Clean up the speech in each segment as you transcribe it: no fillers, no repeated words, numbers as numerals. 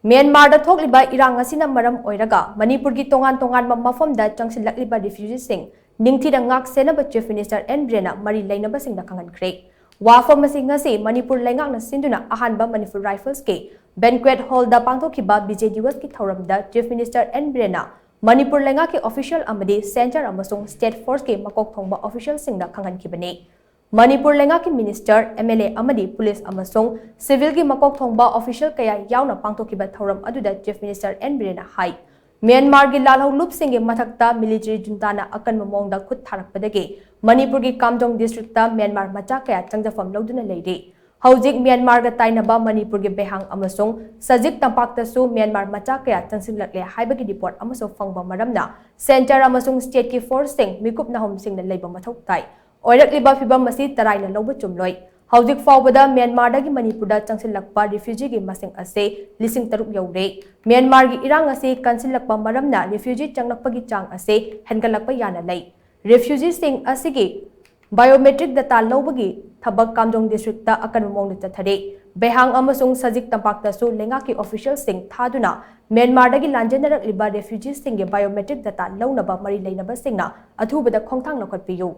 Myanmar da thokliba Irangsina Maram Oiraga, Manipur ki tongan-tonganba mapham da changshillakliba refugee sing, Ningthina Ngak Sennaba Chief Minister N Biren mari leinaba sing da Khanghankhre. Wafam masing ngasi Manipur lengak na sinduna ahanba Manipur Rifles ke banquet hall da pangthokhiba BJ Diwas ki thoram da Chief Minister N Biren Manipur lengak ki official amadi center amasung state force ke makok thongba official sing da Khanghankhibani. Manipur lengak ki minister MLA amadi police amasung civil ki makok thongba official kaya yauna pangthokhiba thoram aduda Chief Minister N Biren hai. Myanmar ki lalhau lup singe mathakta military junta na akan mamong da khut tharakpadage Manipur ki Kamjong district ta Myanmar macha kaya changjafam loduna leire. Haujik Myanmar ga tainaba Manipur ki behang amasung sajik tampak tasu Myanmar macha kaya changsillakle haibagi report amasung fangba maramna center amasung state ki force sing mikup nahom sing na leiba mathok tai. Oirakliba fibam masi tarai na loba chumloi. Haujik faubada Myanmar dagi Manipur da changshillakpa refugee ki masing ase lising taruk yaure. Myanmar ki irang ase kansillakpa maramna refugee changlakpagi chang ase hengalakpa yana lei. Refugee sing asigi biometric data lobagi thabak Kamjong district ta akan mong chathare. Behang amasung sajik tampak tasu lenga ki official sing thaduna Myanmar dagi lanjenarakliba refugee sing ge biometric data launaba mari leinaba singna athubada khongthang nakhatpiyu.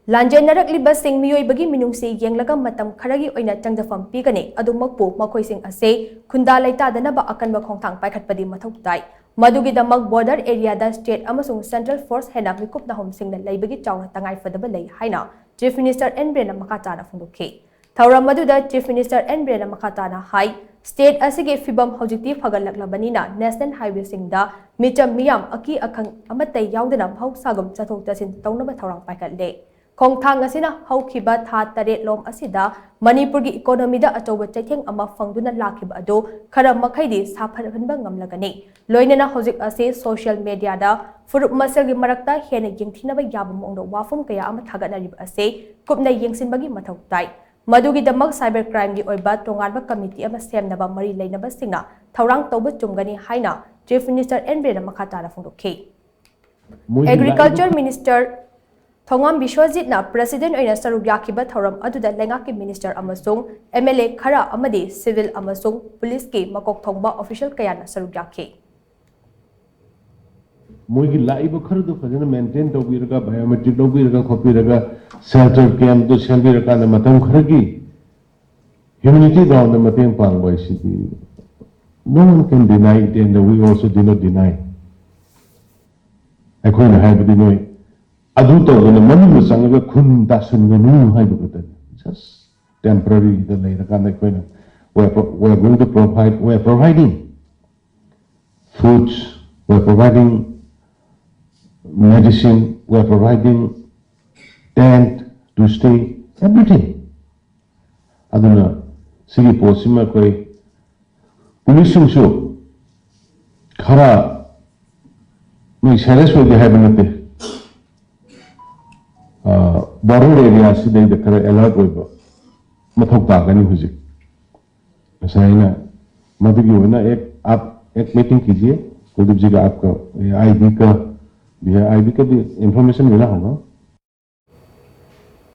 Lanjenarakliba sing miyoibagi minungsi yenglaga matam kharagi oina changjafam pigane adumakpu makhoi sing ase khunda leita danaba akanba khongthang paikhatpadi mathok tai. Madugi damak border area da state amasung central force hena mikup nahom sing na leibagi chawna tangai fadaba lei haina Chief Minister N Biren makata na phungdokhe. Thauram maduda Chief Minister N Biren makata na hai state asige fibam hojikti phagalaklabani na national highway sing da micham miyam aki akhang amatai yaudana bhau sagam chathok chasin taunaba thaurang paikhatle. Khongthang asina haukiba tha tare lom asida Manipur gi economy da achoba chaitheng ama fangduna lakhiba ado khara makhaidi saphanba ngamlagani loinana hojik ase social media da furup masal gi marakta hena yengthina ba yaba mongdo wafum kaya ama thaganarib ase kupna yengsinbagi mathau tai madugi damak cyber crime gi oiba tonganba committee ama semnaba mari leinaba singna thaurang toba chumgani haina Chief Minister N Biren makhata na phungdokhe. Agriculture Minister Thongam Bishwajit na President oina saruk yakhiba thoram aduda lengak ki minister amasung MLA khara amadi civil amasung police ki makok thongba official kaya na saruk yakhe. Moigi laiba khara do fajana maintain tawbiraga biometric tawbiraga khopiraga shelter camp to shelbiraga na matam khara gi humanity ground na mateng pangbai sidi no one can deny it and we also do not deny. Akhona haibadi noi adu to na manu sanga khun da sun nu haibuga just temporary the later kan akhona we are going to provide we are providing foods, we are providing medicine, we are providing tent to stay, everything. Aduna sigi posima koi police shu khara mai serious way habanate border area से नहीं देख रहे अलग कोई बा मथोक ताकनी हुई ऐसा है ना मधुगी हो ना आप एक मीटिंग कीजिए कुलदीप जी का आपका आईबी का भी है आईबी का भी इंफॉर्मेशन मिला होगा